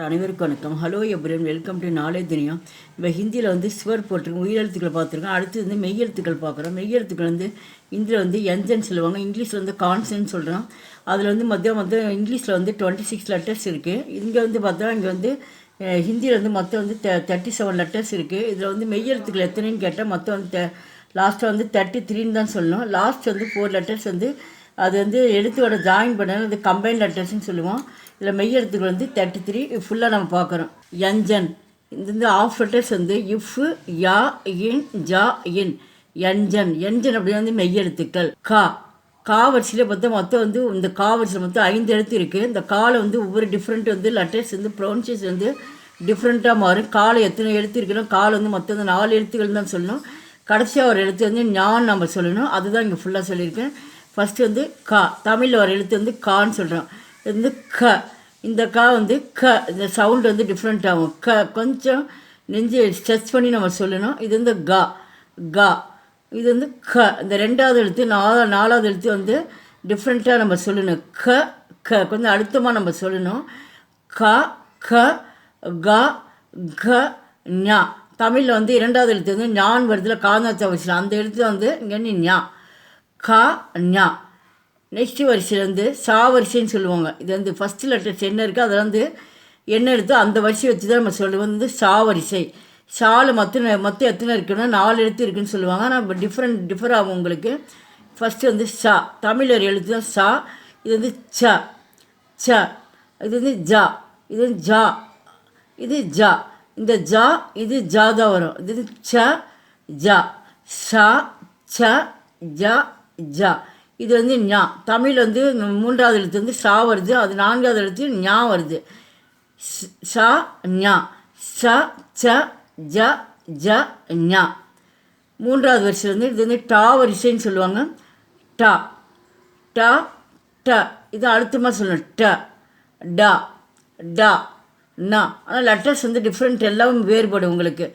அனைவருக்கும் வணக்கம். Hello everyone, welcome to knowledge Duniya. இப்போ ஹிந்தியில் வந்து ஸ்வர் போட்டிருக்கோம், உயிரெழுத்துக்களை பார்த்துருக்கோம். அடுத்து வந்து மெய்யெழுத்துக்கள் பார்க்குறோம். மெய்யெழுத்துக்கள் வந்து இந்தியில் வந்து என்ஜன் சொல்லுவாங்க, இங்கிலீஷில் வந்து கான்சன்ட் சொல்கிறோம். அதில் வந்து மொத்தம் இங்கிலீஷில் வந்து 26 லெட்டர்ஸ் இருக்குது. இங்கே வந்து பார்த்தா இங்கே வந்து ஹிந்தியில் வந்து மொத்தம் வந்து 37 லெட்டர்ஸ் இருக்குது. இதில் வந்து மெய்யெழுத்துக்கள் எத்தனைன்னு கேட்டால் மொத்தம் வந்து லாஸ்ட்டாக வந்து 33ன்னு தான் சொல்லணும். லாஸ்ட் வந்து 4 லெட்டர்ஸ் வந்து அது வந்து எழுத்தோட ஜாயின் பண்ணாலும் அது கம்பைன் லெட்டர்ஸ்ன்னு சொல்லுவோம். இதில் மெய்யெழுத்துக்கள் வந்து 33 ஃபுல்லாக நம்ம பார்க்குறோம். யஞ்சன் இந்த ஆஃப் லெட்டர்ஸ் வந்து இஃப், யா, இன், ஜா, இன். யஞ்சன் யஞ்சன் அப்படி வந்து மெய்யெழுத்துக்கள். கா வரிசையில் பார்த்தா மொத்தம் வந்து இந்த கா வரிசையில் மொத்தம் 5 எழுத்து இருக்குது. இந்த காலை வந்து ஒவ்வொரு டிஃப்ரெண்ட் வந்து லெட்டர்ஸ் வந்து ப்ரொனன்சியேஷன் வந்து டிஃப்ரெண்ட்டாக மாறும். காலை எத்தனை எழுத்து இருக்குன்னா கால் வந்து மொத்தம் வந்து 4 எழுத்துக்கள் தான் சொல்லணும். கடைசியாக ஒரு எழுத்து வந்து ஞான் நம்ம சொல்லணும். அதுதான் இங்கே ஃபுல்லாக சொல்லியிருக்கேன். ஃபஸ்ட்டு வந்து கா, தமிழில் ஒரு எழுத்து வந்து கான்னு சொல்கிறோம். இது வந்து க, இந்த கா வந்து க, இந்த சவுண்டு வந்து டிஃப்ரெண்ட் ஆகும். கொஞ்சம் நெஞ்சு ஸ்ட்ரெச் பண்ணி நம்ம சொல்லணும். இது வந்து கா, இது வந்து க, இந்த ரெண்டாவது எழுத்து நாலாவது எழுத்து வந்து டிஃப்ரெண்ட்டாக நம்ம சொல்லணும். கொஞ்சம் அழுத்தமாக நம்ம சொல்லணும். க, க, ஞா. தமிழில் வந்து இரண்டாவது எழுத்து வந்து ஞான் வருதுல, காந்தாச்சா வரிசையில் அந்த எழுத்து வந்து இங்கே ஞா, ஞா. நெக்ஸ்ட் வரிசையில் வந்து சா வரிசைன்னு சொல்லுவாங்க. இது வந்து ஃபஸ்ட்டு லெட்டர்ஸ் என்ன இருக்குது அதில் வந்து என்ன எடுத்து அந்த வரிசை வச்சு தான் நம்ம சொல்லுவோம். வந்து சா வரிசை. ஷாவில் மொத்தம் எத்தனை இருக்குன்னா 4 எழுத்து இருக்குதுன்னு சொல்லுவாங்க. ஆனால் டிஃபர் ஆகும் உங்களுக்கு. ஃபஸ்ட்டு வந்து ஷா, தமிழ் ஒரு எழுத்து தான் ஷா. இது வந்து ச, இது வந்து ஜா, இது வந்து ஜா, இது ஜா. இந்த ஜா இது ஜா தான் வரும். இது வந்து ஜா, ஷா, ஜா. இது வந்து ஞா. தமிழ் வந்து 3வது எழுத்து வந்து ஷா வருது, அது 4வது எழுத்து ஞா வருது. ஷா, ஞா, ஜ, ஞா. 3வது வரிசையில் வந்து இது வந்து டா வரிசைன்னு சொல்லுவாங்க. டா, இது அழுத்தமாக சொல்லணும். டா, நா. ஆனால் லெட்டர்ஸ் வந்து டிஃப்ரெண்ட், எல்லாம் வேறுபடும் உங்களுக்கு.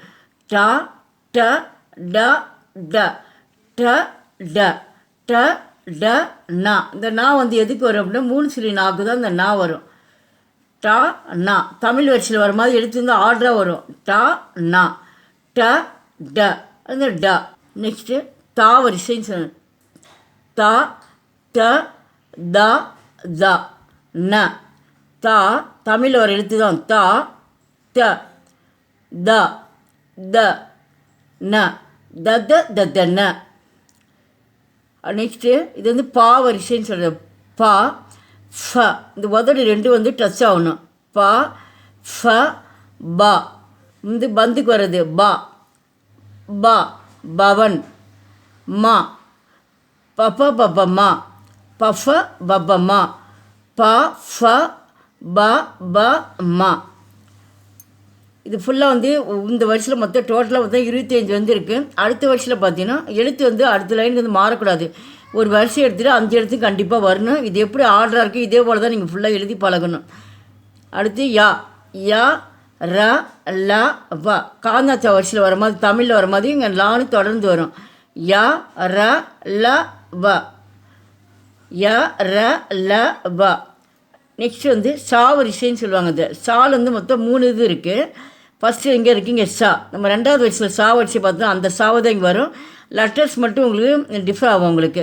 நா. இந்த நா வந்து எதுக்கு வரும் அப்படின்னா 3 சொல்லி நாக்கு தான் இந்த நா வரும். நா. தமிழ் வரிசையில் வர மாதிரி எழுத்து வந்து ஆர்டராக வரும். நா, அந்த ட. நெக்ஸ்ட்டு தா வரிசைன்னு சொல்லணும். தா, ந. தமிழில் வர எழுத்து தான் த, ந. ந. நெக்ஸ்ட்டு இது வந்து பா வரிசைன்னு சொல்கிறது. பா, ஃப. இந்த உதடு 2 வந்து டச் ஆகணும். பா, ஃப, பா. வந்து பந்துக்கு வர்றது பா, பவன். மா, பப்பமா, பப்பமா. பா, ஃப, மா. இது ஃபுல்லாக வந்து இந்த வருஷத்தில் மொத்தம் டோட்டலாக மொத்தம் 25 வந்து இருக்குது. அடுத்த வருஷத்தில் பார்த்தீங்கன்னா எழுத்து வந்து அடுத்த லைனுக்கு வந்து மாறக்கூடாது. ஒரு வருஷம் எடுத்துகிட்டு 5 எழுத்து கண்டிப்பாக வரணும். இது எப்படி ஆர்டராக இருக்குது இதே போல் தான் நீங்கள் ஃபுல்லாக எழுதி பழகணும். அடுத்து யா, ர, ல, வ. காந்தாச்சா வரிசையில் வர மாதிரி தமிழில் வர மாதிரி இங்கே லான்னு தொடர்ந்து வரும். யா, ர, ல, வ. யா, ர, ல, வ. நெக்ஸ்ட் வந்து சா வரிசைன்னு சொல்லுவாங்க. இது சால் வந்து மொத்தம் 3 இது இருக்குது. ஃபஸ்ட்டு எங்கே இருக்குங்க சா. நம்ம 2வது வரிசையில் சா வரிசை பார்த்தோம், அந்த சாவை தான் இங்கே வரும். லெட்டர்ஸ் மட்டும் உங்களுக்கு டிஃபர் ஆகும் உங்களுக்கு.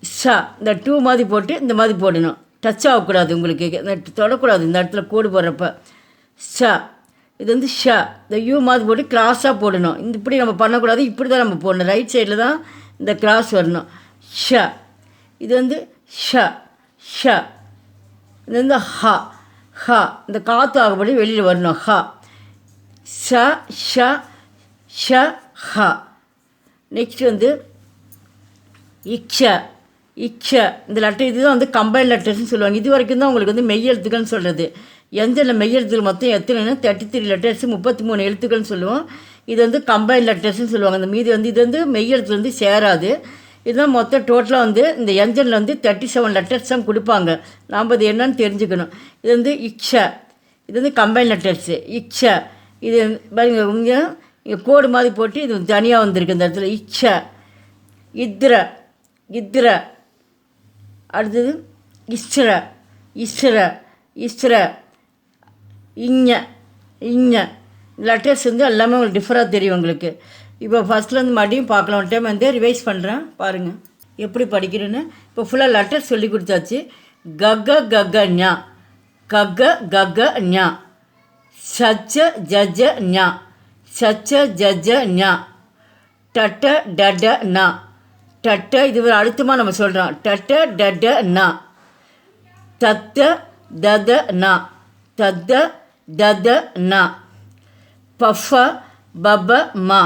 ஷா இந்த 2 மாதிரி போட்டு இந்த மாதிரி போடணும். டச் ஆகக்கூடாது உங்களுக்கு, தொடக்கூடாது இந்த இடத்துல கோடு போடுறப்ப. ஷா. இது வந்து ஷா, இந்த யூ மாதிரி போட்டு கிராஸாக போடணும். இப்படி நம்ம பண்ணக்கூடாது, இப்படி தான் நம்ம போடணும். ரைட் சைடில் தான் இந்த கிராஸ் வரணும். ஷா. இது வந்து ஷ. இது வந்து ஹா. இந்த காற்று ஆகப்படி வெளியில் வரணும். ஷ, ஹா. நெக்ஸ்ட் வந்து இக்ஷ. இந்த லெட்டர் இதுதான் வந்து கம்பைன் லெட்டர்ஸ்னு சொல்லுவாங்க. இது வரைக்கும் தான் உங்களுக்கு வந்து மெய்யெழுத்துக்கள்னு சொல்கிறது. எந்த மெய்யெழுத்துக்கள் மொத்தம் எத்தனைன்னா 33 லெட்டர்ஸ், 33 எழுத்துக்கள்னு சொல்லுவோம். இது வந்து கம்பைன் லெட்டர்ஸ்னு சொல்லுவாங்க. இந்த மீதி வந்து இது வந்து மெய்யெழுத்து வந்து சேராது. இதுதான் மொத்தம் டோட்டலாக வந்து இந்த என்ஜனில் வந்து 37 லெட்டர்ஸ் தான் கொடுப்பாங்க. நாம் இது என்னன்னு தெரிஞ்சுக்கணும். இது வந்து இது வந்து கம்பைன் லெட்டர்ஸு. இது பாருங்க, இங்கே கோடு மாதிரி போட்டு இது தனியாக வந்திருக்கு இந்த இடத்துல. இத்ர. அடுத்தது இஸ்ர. இஞ இஞ லெட்டர்ஸ் வந்து எல்லாமே உங்களுக்கு டிஃபராக தெரியும் உங்களுக்கு. இப்போ ஃபஸ்ட்லேருந்து மறுபடியும் பார்க்கலாம். ஒரு டைம் வந்து ரிவைஸ் பண்ணுறேன் பாருங்கள் எப்படி படிக்கிறேன்னு. இப்போ ஃபுல்லாக லெட்டர்ஸ் சொல்லி கொடுத்தாச்சு. கக கக ஞா, கக கக ஞா, சச்ச ஜஜ ஞா, சச்ச ஜஜ ஞா, டட்ட டட நா, டட்ட இது ஒரு அழுத்தமாக நம்ம சொல்கிறோம். டட்ட டட நா, தத்த தத நா, தத்த தத நா, பஃப பப மா,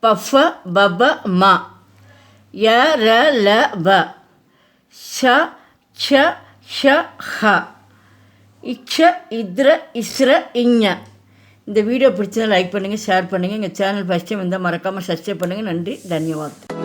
பஃப பப மா, ய ர ல ப, ஷ ஷ ஷ ஹ, இக்ஷ இத்ர இஸ்ர இஞ. இந்த வீடியோ பிடிச்சதை லைக் பண்ணுங்கள், ஷேர் பண்ணுங்கள். எங்கள் சேனல் ஃபஸ்ட் டைம் வந்தால் மறக்காமல் சப்ஸ்கிரைப் பண்ணுங்கள். நன்றி, தன்யவாத்.